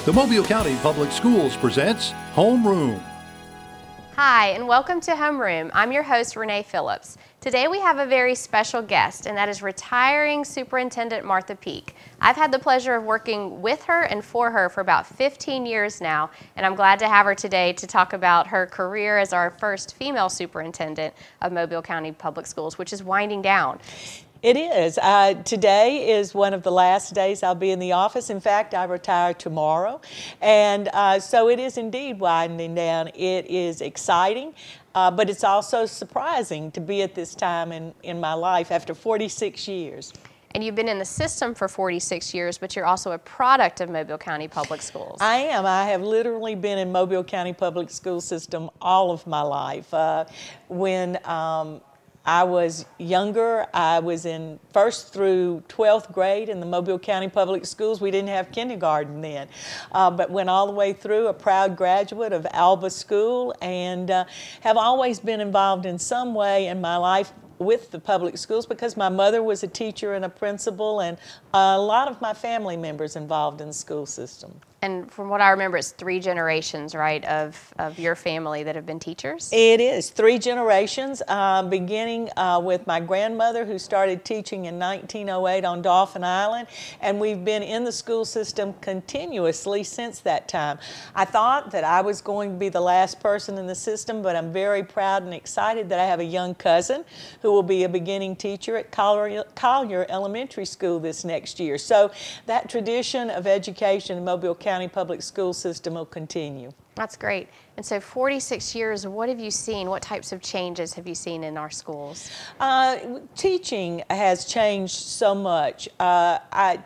The Mobile County Public Schools presents Homeroom. Hi, and welcome to Homeroom. I'm your host, Renee Phillips. Today we have a very special guest, and that is retiring Superintendent Martha Peek. I've had the pleasure of working with her and for her for about 15 years now, and I'm glad to have her today to talk about her career as our first female superintendent of Mobile County Public Schools, which is winding down. It is. Today is one of the last days I'll be in the office. In fact, I retire tomorrow. And so it is indeed winding down. It is exciting, but it's also surprising to be at this time in my life after 46 years. And you've been in the system for 46 years, but you're also a product of Mobile County Public Schools. I am. I have literally been in Mobile County Public School System all of my life. When I was younger, I was in 1st through 12th grade in the Mobile County Public Schools. We didn't have kindergarten then, but went all the way through, a proud graduate of Alba School, and have always been involved in some way in my life with the public schools because my mother was a teacher and a principal, and a lot of my family members involved in the school system. And from what I remember, it's 3 generations, right, of your family that have been teachers? It is 3 generations, beginning with my grandmother, who started teaching in 1908 on Dauphin Island, and we've been in the school system continuously since that time. I thought that I was going to be the last person in the system, but I'm very proud and excited that I have a young cousin who will be a beginning teacher at Collier Elementary School this next year. So that tradition of education in Mobile County Public School System will continue. That's great. And so 46 years, what have you seen? What types of changes have you seen in our schools? Teaching has changed so much.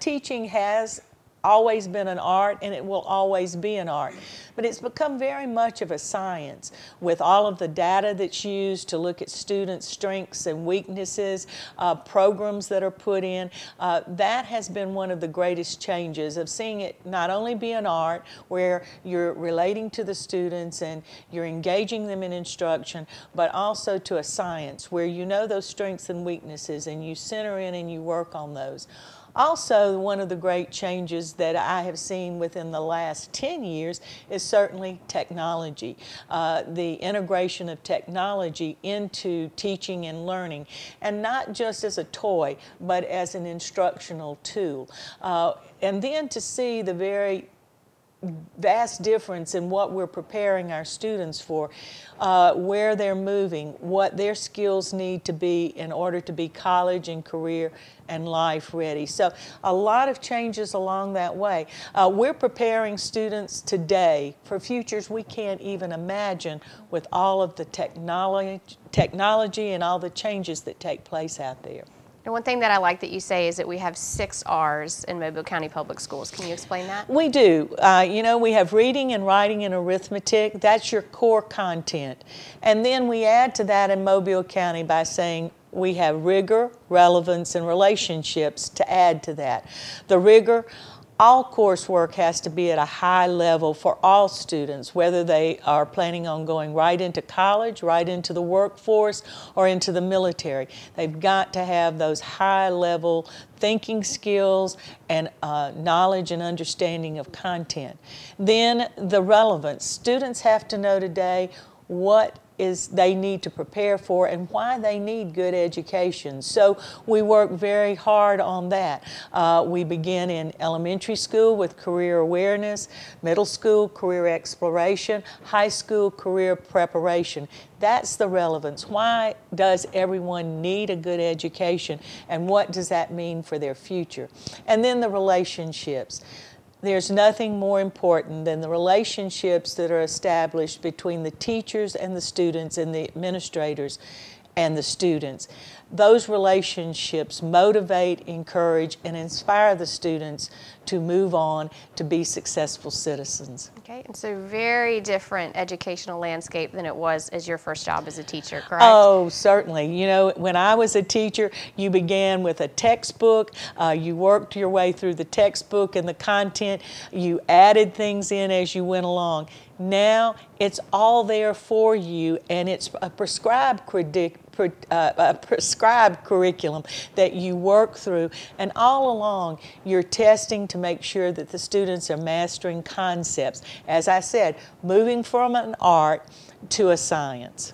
Teaching has always been an art, and it will always be an art. But it's become very much of a science with all of the data that's used to look at students' strengths and weaknesses, programs that are put in. That has been one of the greatest changes of seeing it not only be an art where you're relating to the students and you're engaging them in instruction, but also to a science where you know those strengths and weaknesses and you center in and you work on those. Also, one of the great changes that I have seen within the last 10 years is certainly technology. The integration of technology into teaching and learning, and not just as a toy, but as an instructional tool. And then to see the very vast difference in what we're preparing our students for, where they're moving, what their skills need to be in order to be college and career and life ready. So a lot of changes along that way. We're preparing students today for futures we can't even imagine with all of the technology and all the changes that take place out there. And one thing that I like that you say is that we have 6 R's in Mobile County Public Schools. Can you explain that? We do. You know, we have reading and writing and arithmetic. That's your core content. And then we add to that in Mobile County by saying we have rigor, relevance, and relationships to add to that. The rigor, all coursework has to be at a high level for all students, whether they are planning on going right into college, right into the workforce, or into the military. They've got to have those high-level thinking skills and knowledge and understanding of content. Then the relevance. Students have to know today what they need to prepare for and why they need good education. So we work very hard on that. We begin in elementary school with career awareness, middle school career exploration, high school career preparation. That's the relevance. Why does everyone need a good education, and what does that mean for their future? And then the relationships. There's nothing more important than the relationships that are established between the teachers and the students and the administrators and the students. Those relationships motivate, encourage, and inspire the students to move on to be successful citizens. Okay, and so very different educational landscape than it was as your first job as a teacher, correct? Oh, certainly. You know, when I was a teacher, you began with a textbook, you worked your way through the textbook and the content, you added things in as you went along. Now it's all there for you, and it's a prescribed curriculum that you work through, and all along you're testing to make sure that the students are mastering concepts. As I said, moving from an art to a science.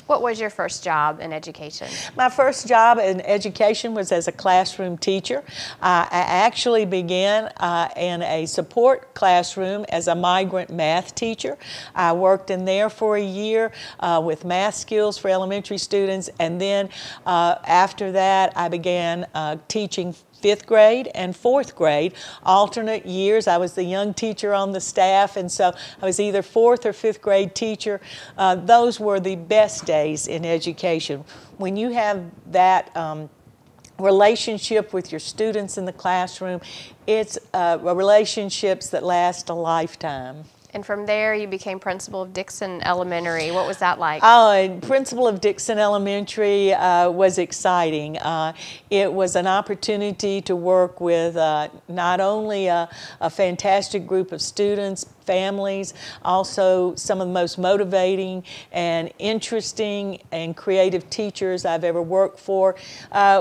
What was your first job in education? My first job in education was as a classroom teacher. I actually began in a support classroom as a migrant math teacher. I worked in there for a year with math skills for elementary students, and then after that I began teaching 5th grade and 4th grade, alternate years. I was the young teacher on the staff, and so I was either 4th or 5th grade teacher. Those were the best days in education. When you have that relationship with your students in the classroom, it's relationships that last a lifetime. And from there, you became principal of Dickson Elementary. What was that like? Oh, and principal of Dickson Elementary was exciting. It was an opportunity to work with not only a fantastic group of students, families, also some of the most motivating and interesting and creative teachers I've ever worked for.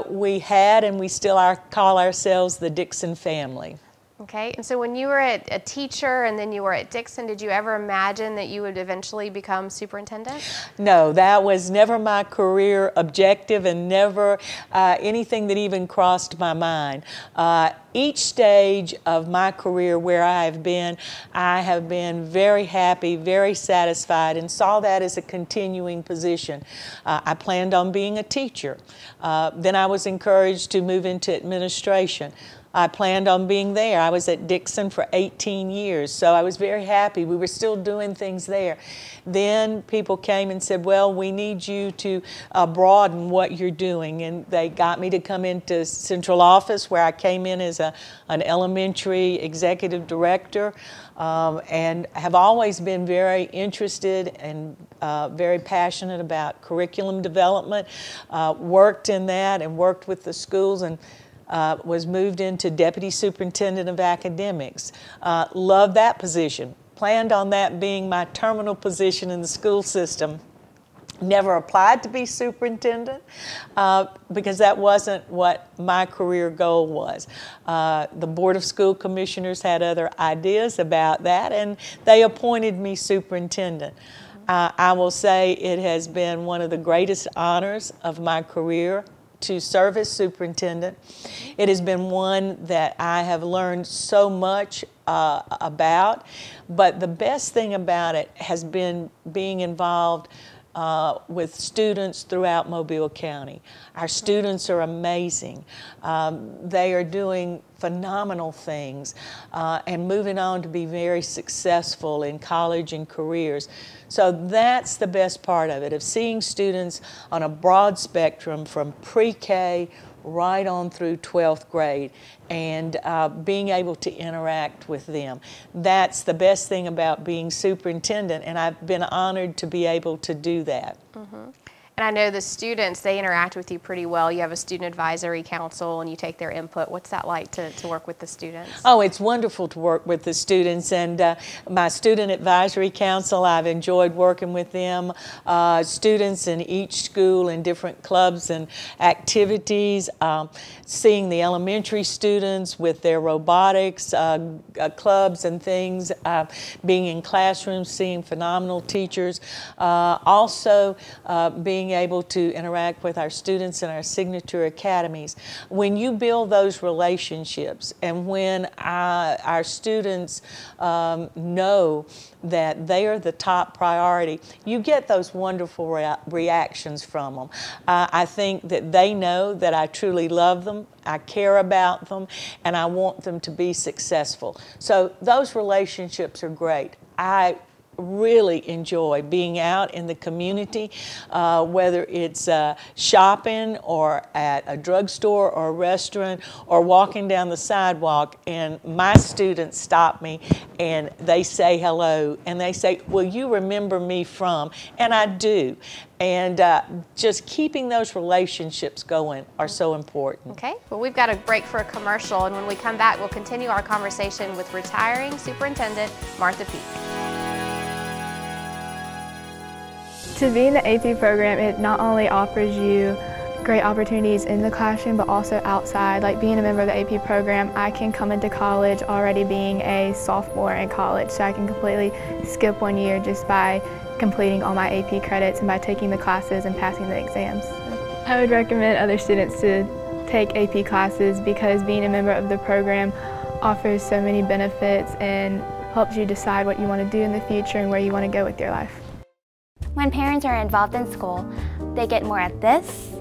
We had, and we still call ourselves, the Dickson family. Okay, and so when you were a teacher and then you were at Dickson, did you ever imagine that you would eventually become superintendent? No, that was never my career objective, and never anything that even crossed my mind. Each stage of my career where I have been very happy, very satisfied, and saw that as a continuing position. I planned on being a teacher. Then I was encouraged to move into administration. I planned on being there. I was at Dickson for 18 years, so I was very happy. We were still doing things there. Then people came and said, well, we need you to broaden what you're doing, and they got me to come into central office, where I came in as an elementary executive director, and have always been very interested and very passionate about curriculum development. Worked in that and worked with the schools, and was moved into Deputy Superintendent of Academics. Loved that position. Planned on that being my terminal position in the school system. Never applied to be superintendent because that wasn't what my career goal was. The Board of School Commissioners had other ideas about that, and they appointed me superintendent. I will say it has been one of the greatest honors of my career to serve as superintendent. It has been one that I have learned so much about, but the best thing about it has been being involved with students throughout Mobile County. Our students are amazing. They are doing phenomenal things and moving on to be very successful in college and careers. So that's the best part of it, of seeing students on a broad spectrum from pre-K right on through 12th grade, and being able to interact with them. That's the best thing about being superintendent, and I've been honored to be able to do that. Mm-hmm. And I know the students, they interact with you pretty well. You have a student advisory council and you take their input. What's that like to work with the students? Oh, it's wonderful to work with the students, and my student advisory council, I've enjoyed working with them. Students in each school in different clubs and activities, seeing the elementary students with their robotics clubs and things, being in classrooms, seeing phenomenal teachers, also being able to interact with our students in our signature academies. When you build those relationships, and when our students know that they are the top priority, you get those wonderful reactions from them. I think that they know that I truly love them, I care about them, and I want them to be successful. So those relationships are great. I really enjoy being out in the community, whether it's shopping or at a drugstore or a restaurant or walking down the sidewalk, and my students stop me and they say hello and they say, "Will you remember me from?" And I do. And just keeping those relationships going are so important. Okay, well, we've got a break for a commercial, and when we come back, we'll continue our conversation with retiring Superintendent Martha Peek. To be in the AP program, it not only offers you great opportunities in the classroom, but also outside. Like being a member of the AP program, I can come into college already being a sophomore in college, so I can completely skip 1 year just by completing all my AP credits and by taking the classes and passing the exams. I would recommend other students to take AP classes because being a member of the program offers so many benefits and helps you decide what you want to do in the future and where you want to go with your life. When parents are involved in school, they get more at this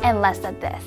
and less of this.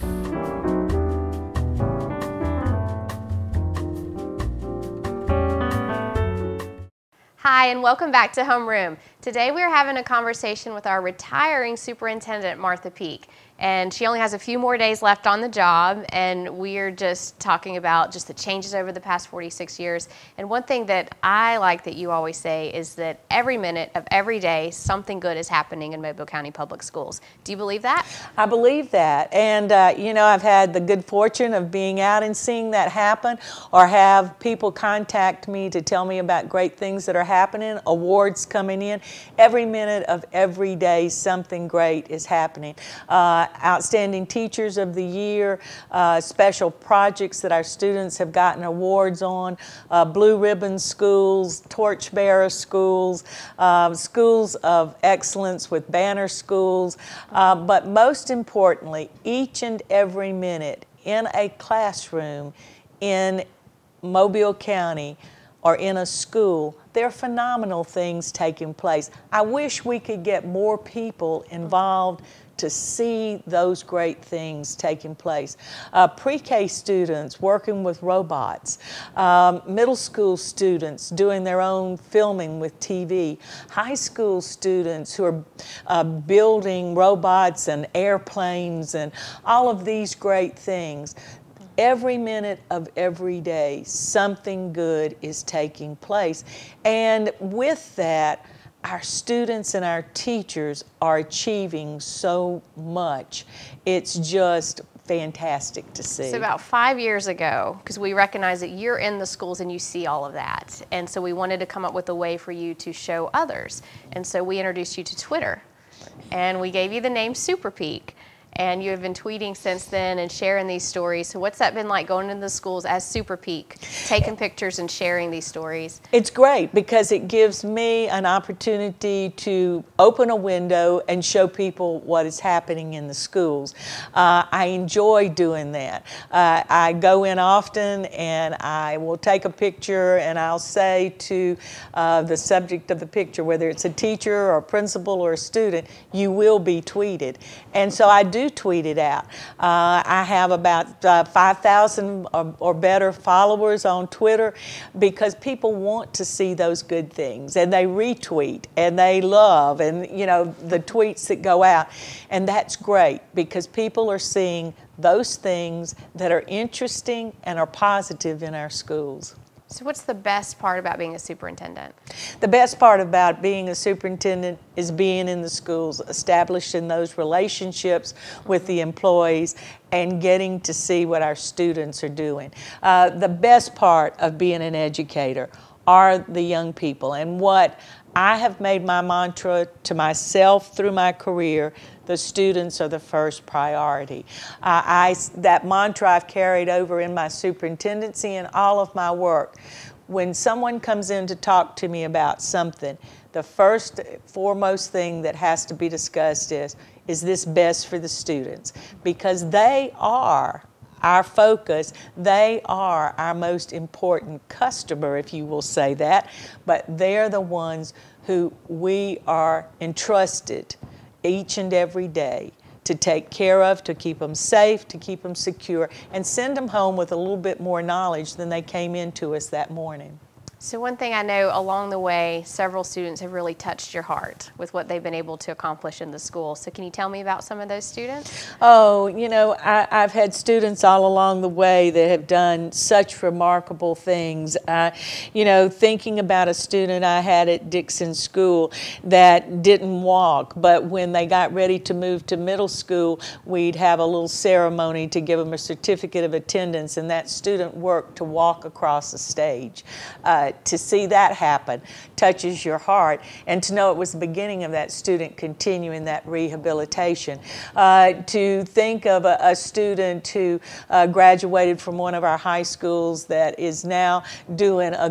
Hi, and welcome back to Homeroom. Today we're having a conversation with our retiring Superintendent Martha Peek. And she only has a few more days left on the job, and we're just talking about just the changes over the past 46 years. And one thing that I like that you always say is that every minute of every day, something good is happening in Mobile County Public Schools. Do you believe that? I believe that, and you know, I've had the good fortune of being out and seeing that happen, or have people contact me to tell me about great things that are happening, awards coming in. Every minute of every day, something great is happening. Outstanding Teachers of the Year, special projects that our students have gotten awards on, Blue Ribbon Schools, Torchbearer Schools, Schools of Excellence with Banner Schools, but most importantly, each and every minute in a classroom in Mobile County or in a school, there are phenomenal things taking place. I wish we could get more people involved to see those great things taking place. Pre-K students working with robots, middle school students doing their own filming with TV, high school students who are building robots and airplanes and all of these great things. Every minute of every day, something good is taking place. And with that, our students and our teachers are achieving so much. It's just fantastic to see. So about 5 years ago, because we recognize that you're in the schools and you see all of that, and so we wanted to come up with a way for you to show others. And so we introduced you to Twitter, and we gave you the name Super Peek. And you have been tweeting since then and sharing these stories. So what's that been like going into the schools as Super Peek, taking pictures and sharing these stories? It's great because it gives me an opportunity to open a window and show people what is happening in the schools. I enjoy doing that. I go in often and I will take a picture and I'll say to the subject of the picture, whether it's a teacher or a principal or a student, you will be tweeted. And so I do tweet it out. I have about 5,000 or better followers on Twitter because people want to see those good things and they retweet and they love and you know the tweets that go out, and that's great because people are seeing those things that are interesting and are positive in our schools. So what's the best part about being a superintendent? The best part about being a superintendent is being in the schools, establishing those relationships with the employees and getting to see what our students are doing. The best part of being an educator are the young people, and what I have made my mantra to myself through my career: the students are the first priority. That mantra I've carried over in my superintendency and all of my work. When someone comes in to talk to me about something, the first foremost thing that has to be discussed is this best for the students? Because they are our focus. They are our most important customer, if you will say that, but they're the ones who we are entrusted each and every day to take care of, to keep them safe, to keep them secure, and send them home with a little bit more knowledge than they came into us that morning. So one thing I know along the way, several students have really touched your heart with what they've been able to accomplish in the school. So can you tell me about some of those students? Oh, you know, I've had students all along the way that have done such remarkable things. You know, thinking about a student I had at Dickson School that didn't walk, but when they got ready to move to middle school, we'd have a little ceremony to give them a certificate of attendance, and that student worked to walk across the stage. To see that happen, touches your heart, and to know it was the beginning of that student continuing that rehabilitation. To think of a student who graduated from one of our high schools that is now doing a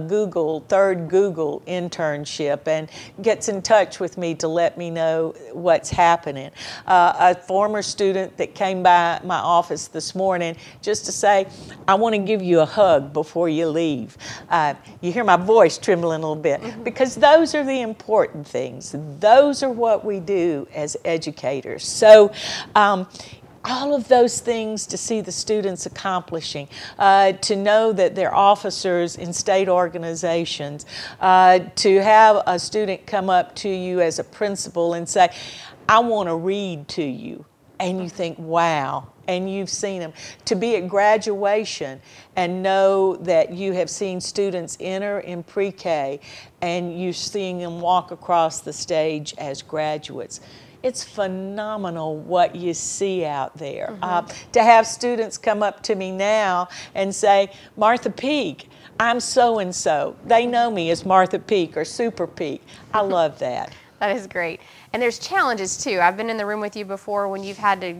third Google internship and gets in touch with me to let me know what's happening. A former student that came by my office this morning just to say, I want to give you a hug before you leave. You hear my voice trembling a little bit, because those are the important things. Those are what we do as educators. So all of those things to see the students accomplishing, to know that they're officers in state organizations, to have a student come up to you as a principal and say, I want to read to you. And you think, wow, and you've seen them. To be at graduation and know that you have seen students enter in pre-K and you're seeing them walk across the stage as graduates. It's phenomenal what you see out there. To have students come up to me now and say, Martha Peek, I'm so-and-so. They know me as Martha Peek or Super Peek. I love that. That is great. And there's challenges too. I've been in the room with you before when you've had to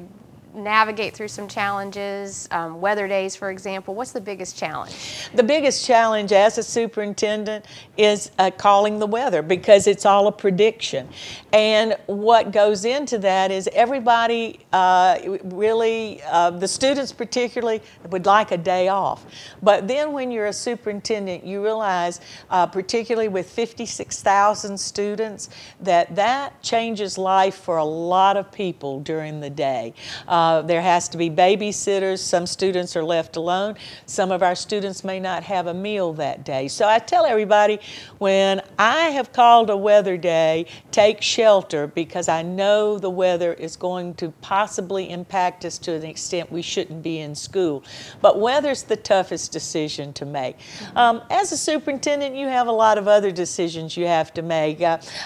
navigate through some challenges, weather days, for example. What's the biggest challenge? The biggest challenge as a superintendent is calling the weather, because it's all a prediction. And what goes into that is everybody really, the students particularly, would like a day off. But then when you're a superintendent, you realize, particularly with 56,000 students, that changes life for a lot of people during the day. There has to be babysitters. Some students are left alone. Some of our students may not have a meal that day. So I tell everybody, when I have called a weather day, take shelter, because I know the weather is going to possibly impact us to an extent we shouldn't be in school. But weather's the toughest decision to make. As a superintendent, you have a lot of other decisions you have to make.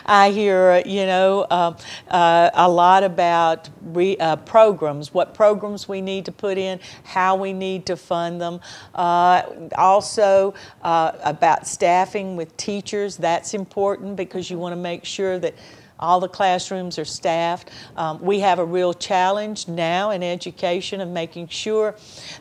I hear, a lot about programs, what programs we need to put in, how we need to fund them. Also about staffing with teachers. That's important, because you want to make sure that all the classrooms are staffed. We have a real challenge now in education of making sure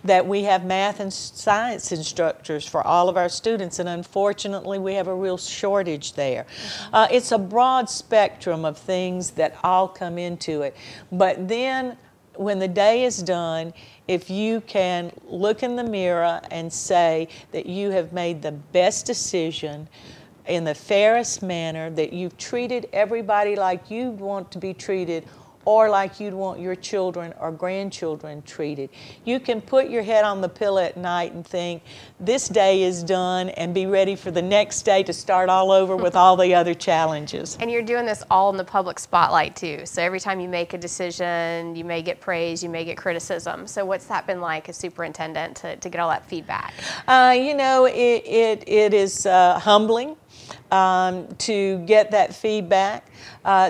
that we have math and science instructors for all of our students, and unfortunately we have a real shortage there. It's a broad spectrum of things that all come into it. But then when the day is done, if you can look in the mirror and say that you have made the best decision in the fairest manner, that you've treated everybody like you want to be treated, or like you'd want your children or grandchildren treated, you can put your head on the pillow at night and think, this day is done, and be ready for the next day to start all over with all the other challenges. And you're doing this all in the public spotlight too. So every time you make a decision, you may get praise, you may get criticism. So what's that been like as superintendent to get all that feedback? It is humbling to get that feedback.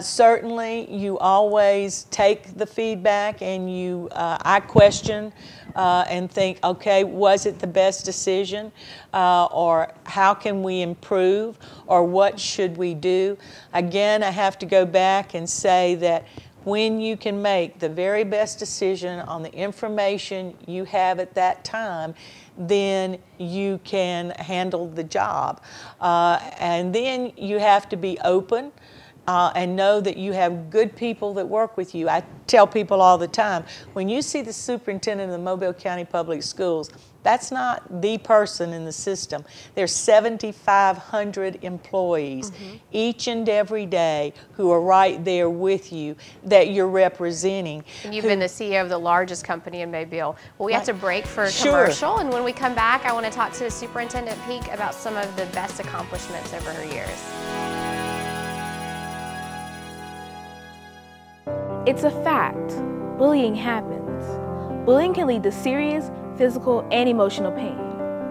Certainly, you always take the feedback and I question and think, okay, was it the best decision? Or how can we improve? Or what should we do? Again, I have to go back and say that when you can make the very best decision on the information you have at that time, then you can handle the job. And then you have to be open and know that you have good people that work with you. I tell people all the time, when you see the superintendent of the Mobile County Public Schools, that's not the person in the system. There's 7,500 employees each and every day who are right there with you, that you're representing. And you've been the CEO of the largest company in Mobile. Well, we have to break for a commercial, and when we come back, I want to talk to Superintendent Peek about some of the best accomplishments over her years. It's a fact. Bullying happens. Bullying can lead to serious physical and emotional pain.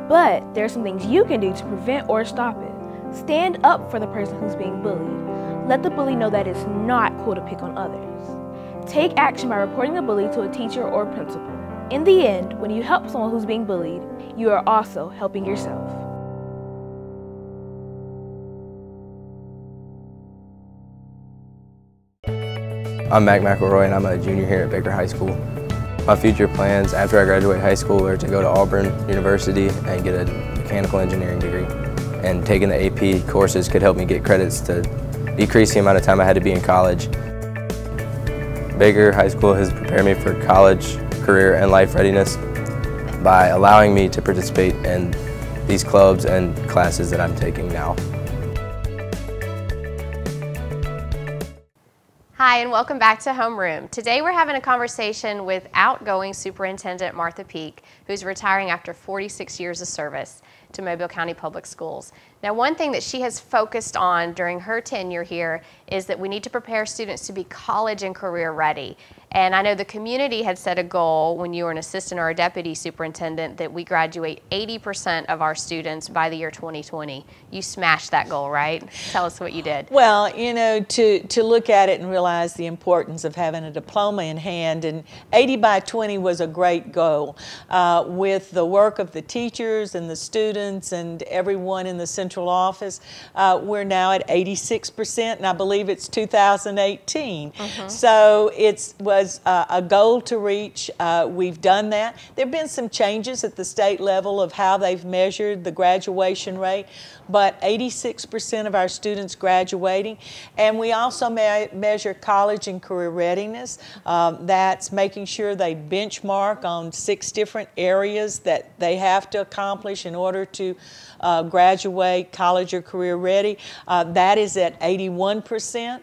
But there are some things you can do to prevent or stop it. Stand up for the person who's being bullied. Let the bully know that it's not cool to pick on others. Take action by reporting the bully to a teacher or principal. In the end, when you help someone who's being bullied, you are also helping yourself. I'm Mac McElroy and I'm a junior here at Baker High School. My future plans after I graduate high school are to go to Auburn University and get a mechanical engineering degree. And taking the AP courses could help me get credits to decrease the amount of time I had to be in college. Baker High School has prepared me for college, career, and life readiness by allowing me to participate in these clubs and classes that I'm taking now. Hi, and welcome back to Homeroom. Today we're having a conversation with outgoing Superintendent Martha Peek, who's retiring after 46 years of service to Mobile County Public Schools. Now, one thing that she has focused on during her tenure here is that we need to prepare students to be college and career ready. And I know the community had set a goal when you were an assistant or a deputy superintendent that we graduate 80% of our students by the year 2020. You smashed that goal, right? Tell us what you did. Well, you know, to look at it and realize the importance of having a diploma in hand, and 80 by 20 was a great goal. With the work of the teachers and the students and everyone in the central office, we're now at 86%, and I believe it's 2018. So it was a goal to reach. We've done that. There have been some changes at the state level of how they've measured the graduation rate, but 86% of our students graduating. And we also measure college and career readiness. That's making sure they benchmark on 6 different areas that they have to accomplish in order to graduate college or career ready. That is at 81%,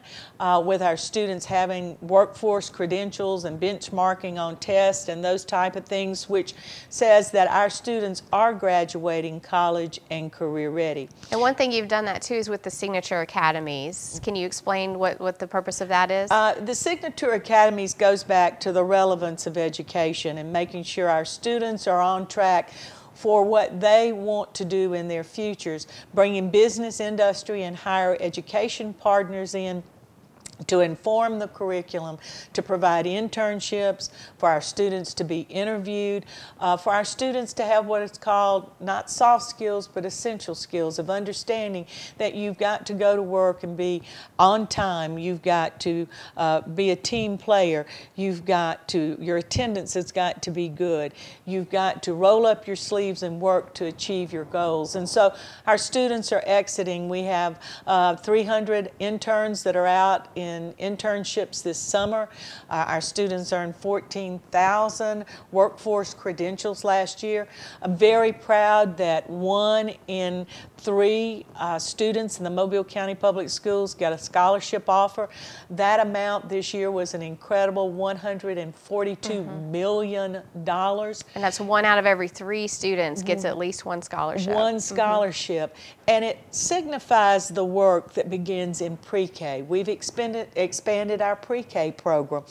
with our students having workforce credentials and benchmarking on tests and those type of things, which says that our students are graduating college and career ready. And one thing you've done that too is with the Signature Academies. Can you explain what the purpose of that is? The Signature Academies goes back to the relevance of education and making sure our students are on track for what they want to do in their futures, bringing business, industry, and higher education partners in to inform the curriculum, to provide internships, for our students to be interviewed, for our students to have what is called not soft skills but essential skills of understanding that you've got to go to work and be on time, you've got to be a team player, your attendance has got to be good, you've got to roll up your sleeves and work to achieve your goals. And so our students are exiting. We have 300 interns that are out in internships this summer. Our students earned 14,000 workforce credentials last year. I'm very proud that 1 in 3 students in the Mobile County Public Schools got a scholarship offer. That amount this year was an incredible $142 million. And that's 1 out of every 3 students gets at least 1 scholarship. 1 scholarship. And it signifies the work that begins in pre-K. We've expanded our pre-K program.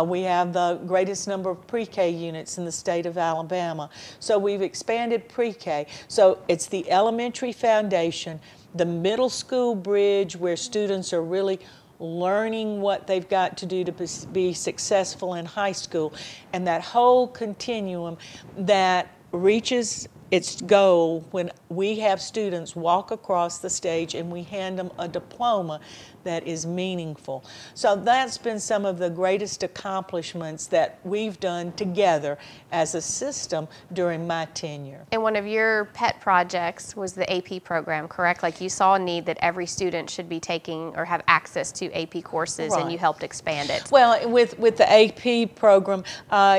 We have the greatest number of pre-K units in the state of Alabama. So we've expanded pre-K. So it's the elementary foundation, the middle school bridge where students are really learning what they've got to do to be successful in high school, and that whole continuum that reaches its goal when we have students walk across the stage and we hand them a diploma that is meaningful. So that's been some of the greatest accomplishments that we've done together as a system during my tenure. And one of your pet projects was the AP program, correct? Like you saw a need that every student should be taking or have access to AP courses, Right. and you helped expand it. Well, with the AP program,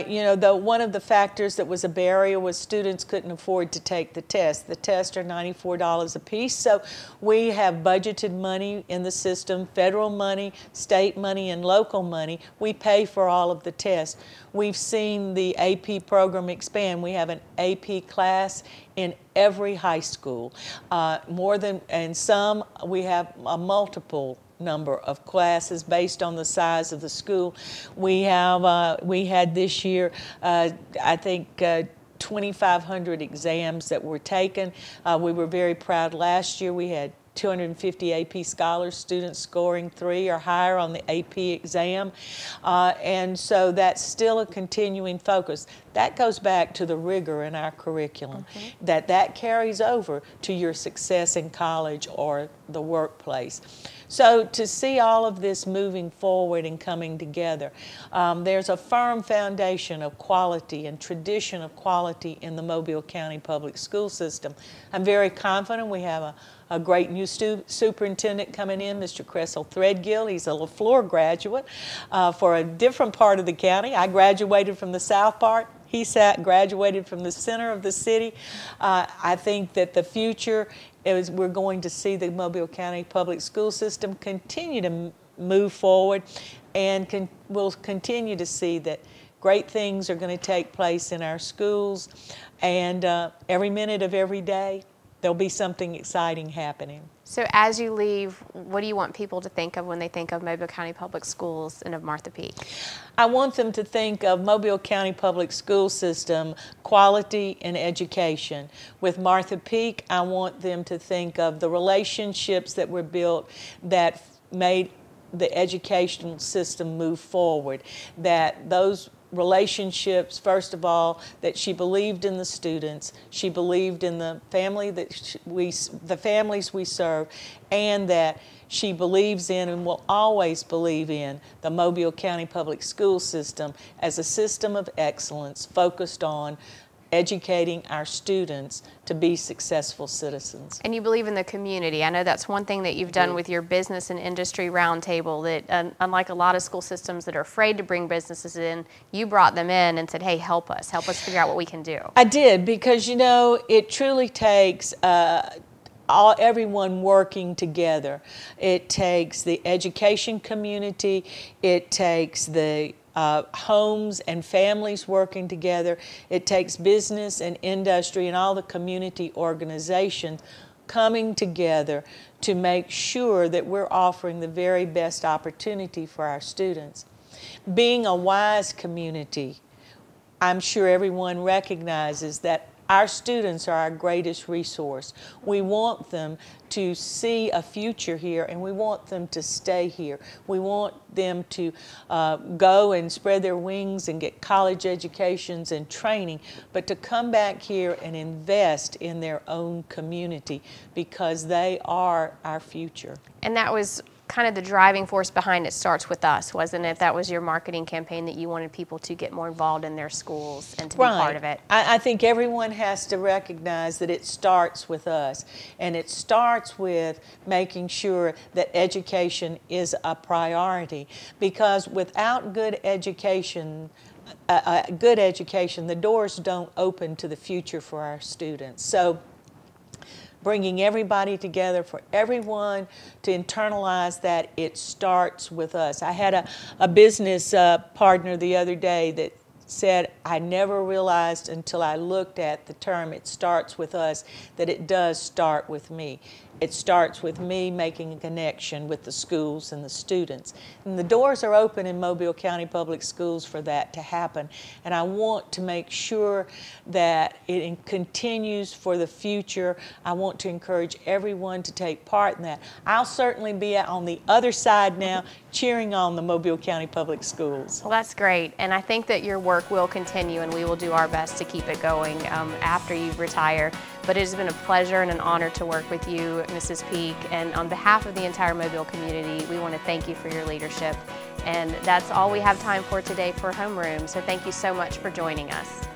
you know, one of the factors that was a barrier was students couldn't afford to take the test. The tests are $94 a piece, so we have budgeted money in the system, federal money, state money, and local money. We pay for all of the tests. We've seen the AP program expand. We have an AP class in every high school. And some we have a multiple number of classes based on the size of the school. We had this year, I think, 2,500 exams that were taken. We were very proud. Last year we had 250 AP Scholars students scoring 3 or higher on the AP exam. And so that's still a continuing focus. That goes back to the rigor in our curriculum, that carries over to your success in college or the workplace. So to see all of this moving forward and coming together, there's a firm foundation of quality and tradition of quality in the Mobile County Public School System. I'm very confident we have a great new superintendent coming in, Mr. Cressel Threadgill. He's a LaFleur graduate for a different part of the county. I graduated from the south part. He graduated from the center of the city. I think that the future is we're going to see the Mobile County Public School System continue to move forward, and we'll continue to see that great things are going to take place in our schools, and every minute of every day there'll be something exciting happening. So as you leave, what do you want people to think of when they think of Mobile County Public Schools and of Martha Peek? I want them to think of Mobile County Public School System, quality and education. With Martha Peek, I want them to think of the relationships that were built that made the educational system move forward, that those relationships, first of all, that she believed in the students, she believed in the family the families we serve, and that she believes in and will always believe in the Mobile County Public School System as a system of excellence focused on educating our students to be successful citizens. And you believe in the community. I know that's one thing that you've done with your business and industry roundtable, that unlike a lot of school systems that are afraid to bring businesses in, you brought them in and said, hey, help us figure out what we can do. I did, because you know, it truly takes everyone working together. It takes the education community, it takes the homes and families working together. It takes business and industry and all the community organizations coming together to make sure that we're offering the very best opportunity for our students. Being a wise community, I'm sure everyone recognizes that our students are our greatest resource. We want them to see a future here, and we want them to stay here. We want them to go and spread their wings and get college educations and training, but to come back here and invest in their own community, because they are our future. And that was kind of the driving force behind It Starts With Us, wasn't it? That was your marketing campaign, that you wanted people to get more involved in their schools and to be part of it. I think everyone has to recognize that it starts with us, and it starts with making sure that education is a priority, because without good education, the doors don't open to the future for our students. So bringing everybody together, for everyone to internalize that it starts with us. I had a business partner the other day that said, I never realized until I looked at the term "it starts with us" that it does start with me. It starts with me making a connection with the schools and the students. And the doors are open in Mobile County Public Schools for that to happen. And I want to make sure that it continues for the future. I want to encourage everyone to take part in that. I'll certainly be on the other side now cheering on the Mobile County Public Schools. Well, that's great. And I think that your work will continue, and we will do our best to keep it going after you retire. But it has been a pleasure and an honor to work with you, Mrs. Peek. And on behalf of the entire Mobile community, we want to thank you for your leadership. And that's all we have time for today for Homeroom. So thank you so much for joining us.